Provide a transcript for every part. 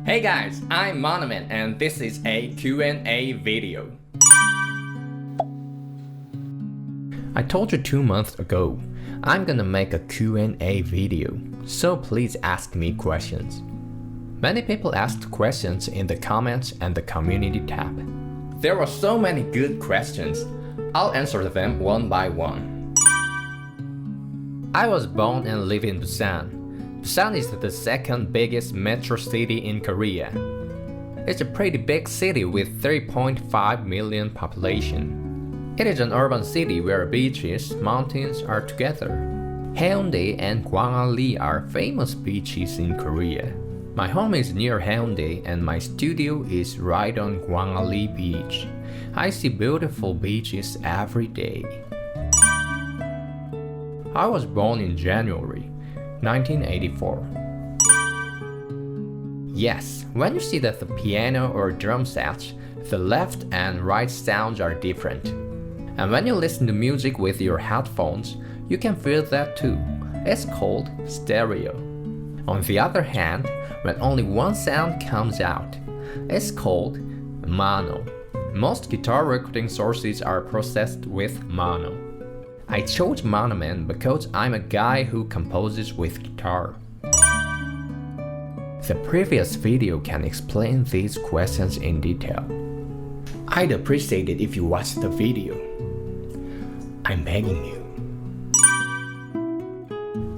Hey guys, I'm MONOMAN and this is a Q&A video. I told you 2 months ago, I'm gonna make a Q&A video, so please ask me questions. Many people asked questions in the comments and the community tab. There were so many good questions, I'll answer them one by one. I was born and live in Busan. Busan is the second biggest metro city in Korea. It's a pretty big city with 3.5 million population. It is an urban city where beaches, mountains are together. Haeundae and Gwangalli are famous beaches in Korea. My home is near Haeundae and my studio is right on Gwangalli beach. I see beautiful beaches every day. I was born in January 1984. Yes, when you see that the piano or drum sets, the left and right sounds are different. And when you listen to music with your headphones, you can feel that too. It's called stereo. On the other hand, when only one sound comes out, it's called mono. Most guitar recording sources are processed with mono. I chose MONOMAN because I'm a guy who composes with guitar. The previous video can explain these questions in detail. I'd appreciate it if you watch the video. I'm begging you.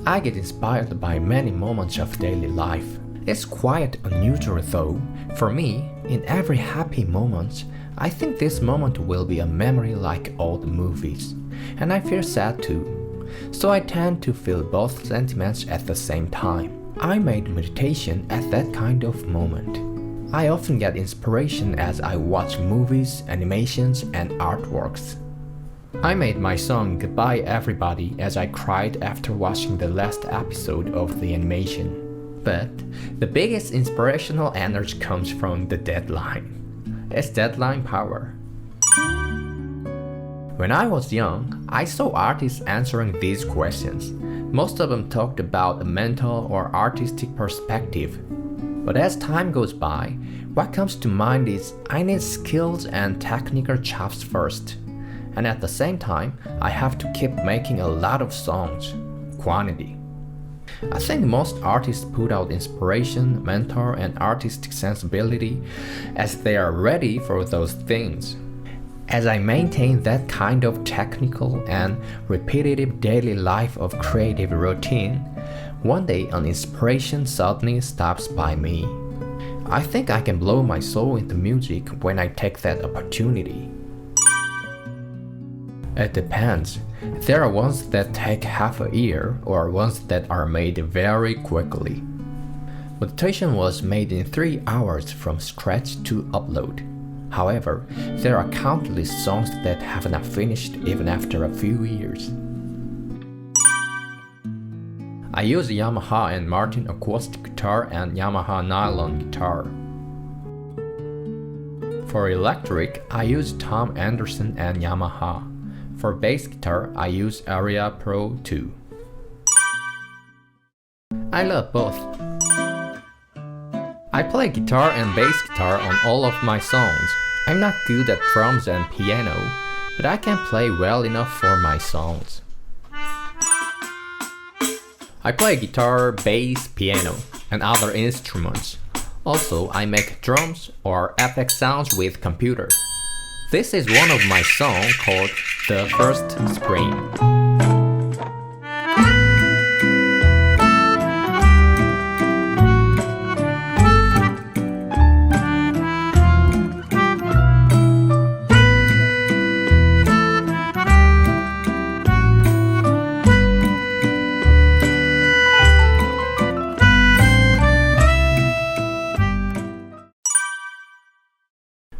I get inspired by many moments of daily life. It's quite unusual though. For me, in every happy moment, I think this moment will be a memory like old movies. And I feel sad too. So I tend to feel both sentiments at the same time. I made meditation at that kind of moment. I often get inspiration as I watch movies, animations, and artworks. I made my song Goodbye Everybody as I cried after watching the last episode of the animation. But the biggest inspirational energy comes from the deadline. It's deadline power. When I was young, I saw artists answering these questions. Most of them talked about a mental or artistic perspective. But as time goes by, what comes to mind is I need skills and technical chops first. And at the same time, I have to keep making a lot of songs. Quantity. I think most artists put out inspiration, mentor, and artistic sensibility as they are ready for those things. As I maintain that kind of technical and repetitive daily life of creative routine, one day an inspiration suddenly stops by me. I think I can blow my soul into music when I take that opportunity. It depends. There are ones that take half a year or ones that are made very quickly. Meditation was made in 3 hours from scratch to upload. However, there are countless songs that have not finished even after a few years. I use Yamaha and Martin acoustic guitar and Yamaha nylon guitar. For electric, I use Tom Anderson and Yamaha. For bass guitar, I use Area Pro 2. I love both. I play guitar and bass guitar on all of my songs. I'm not good at drums and piano, but I can play well enough for my songs. I play guitar, bass, piano, and other instruments. Also, I make drums or FX sounds with computer. This is one of my songs called The First Spring.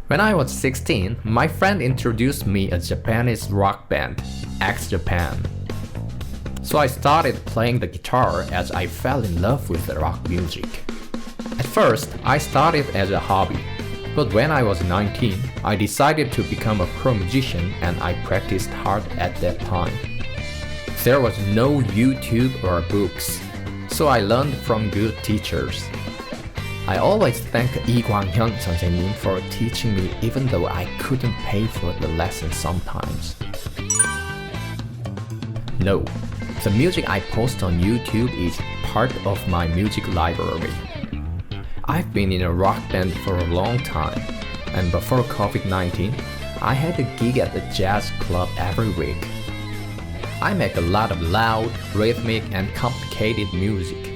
When I was 16, my friend introduced me a Japanese rock band, X Japan. So I started playing the guitar as I fell in love with the rock music. At first, I started as a hobby, but when I was 19, I decided to become a pro musician and I practiced hard at that time. There was no YouTube or books, so I learned from good teachers. I always thank Yi Guanghyun 선생님 for teaching me even though I couldn't pay for the lesson sometimes. No, the music I post on YouTube is part of my music library. I've been in a rock band for a long time, and before COVID-19, I had a gig at the jazz club every week. I make a lot of loud, rhythmic, and complicated music,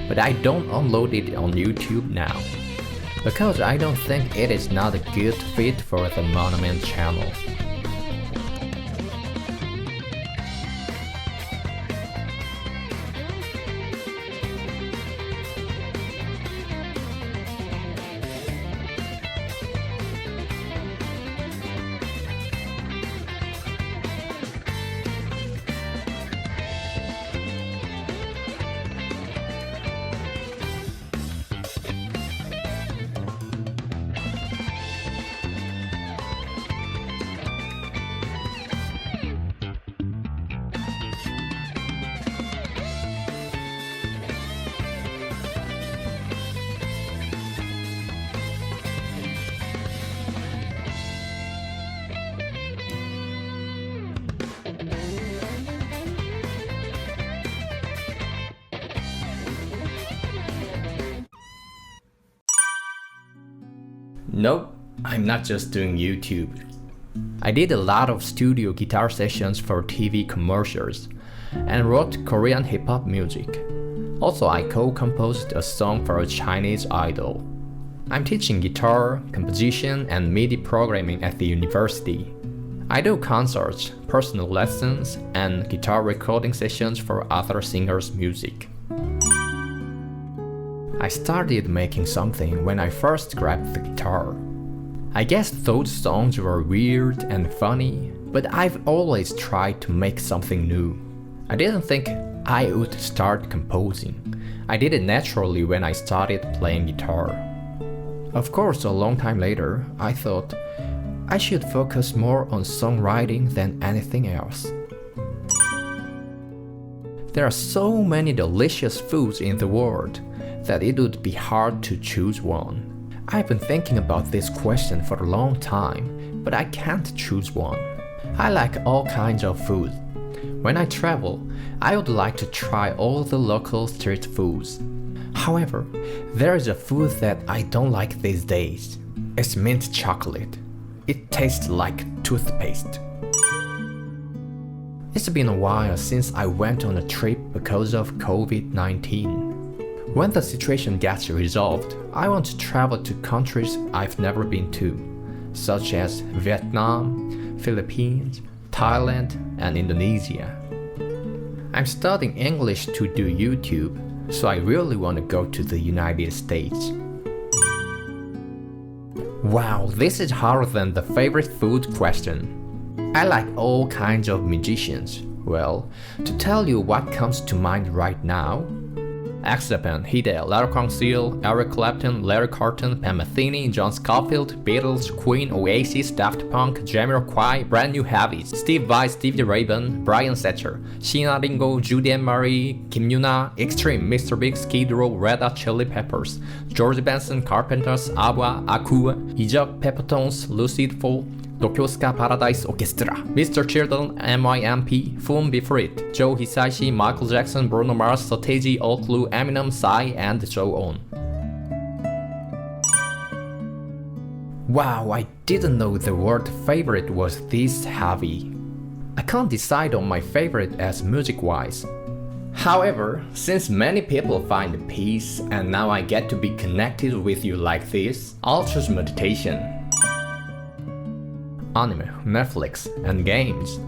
but I don't upload it on YouTube now, because I don't think it is not a good fit for the MONOMAN channel. Nope, I'm not just doing YouTube. I did a lot of studio guitar sessions for TV commercials and wrote Korean hip-hop music. Also, I co-composed a song for a Chinese idol. I'm teaching guitar, composition, and MIDI programming at the university. I do concerts, personal lessons, and guitar recording sessions for other singers' music. I started making something when I first grabbed the guitar. I guess those songs were weird and funny, but I've always tried to make something new. I didn't think I would start composing. I did it naturally when I started playing guitar. Of course, a long time later, I thought I should focus more on songwriting than anything else. There are so many delicious foods in the world that it would be hard to choose one. I've been thinking about this question for a long time, but I can't choose one. I like all kinds of food. When I travel, I would like to try all the local street foods. However, there is a food that I don't like these days. It's mint chocolate. It tastes like toothpaste. It's been a while since I went on a trip because of COVID-19. When the situation gets resolved, I want to travel to countries I've never been to, such as Vietnam, Philippines, Thailand, and Indonesia. I'm studying English to do YouTube, so I really want to go to the United States. Wow, this is harder than the favorite food question. I like all kinds of musicians. Well, to tell you what comes to mind right now, X Japan, Hide, Lara Seal, Eric Clapton, Larry Carlton, Pam Metheny, John Scofield, Beatles, Queen, Oasis, Daft Punk, Jamiroquai, Brand New Heavies, Steve Vai, Stevie Ray Vaughan, Brian Setzer, Sheena Ringo, Judy Ann Marie, Kim Yuna, Extreme, Mr. Big, Skid Row, Red Hot Chili Peppers, George Benson, Carpenters, ABBA, Akua, Ijok, Peppertones, Lucid Fall, Tokyo Ska Paradise Orchestra, Mr. Children, MIMP, Foom Befrit, Joe Hisaishi, Michael Jackson, Bruno Mars, Soteji, Oaklu, Eminem, Psy, and so on. Wow, I didn't know the word favorite was this heavy. I can't decide on my favorite as music-wise. However, since many people find peace and now I get to be connected with you like this, I'll choose meditation. Anime, Netflix, and games.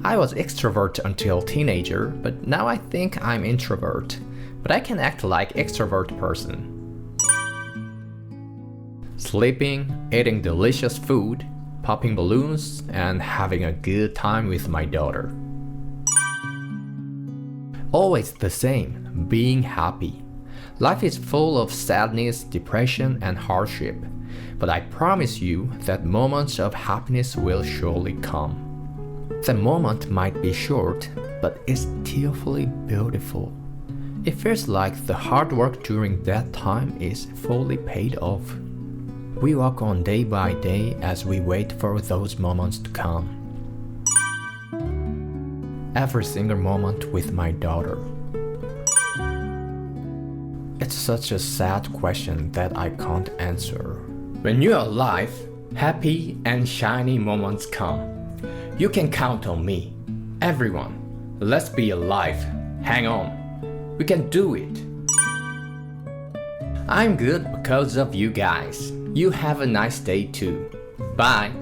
I was extrovert until teenager, but now I think I'm introvert. But I can act like extrovert person. Sleeping, eating delicious food, popping balloons, and having a good time with my daughter. Always the same, being happy. Life is full of sadness, depression, and hardship. But I promise you that moments of happiness will surely come. The moment might be short, but it's tearfully beautiful. It feels like the hard work during that time is fully paid off. We walk on day by day as we wait for those moments to come. Every single moment with my daughter. It's such a sad question that I can't answer. When you're alive, happy and shiny moments come. You can count on me. Everyone, let's be alive. Hang on. We can do it. I'm good because of you guys. You have a nice day too. Bye.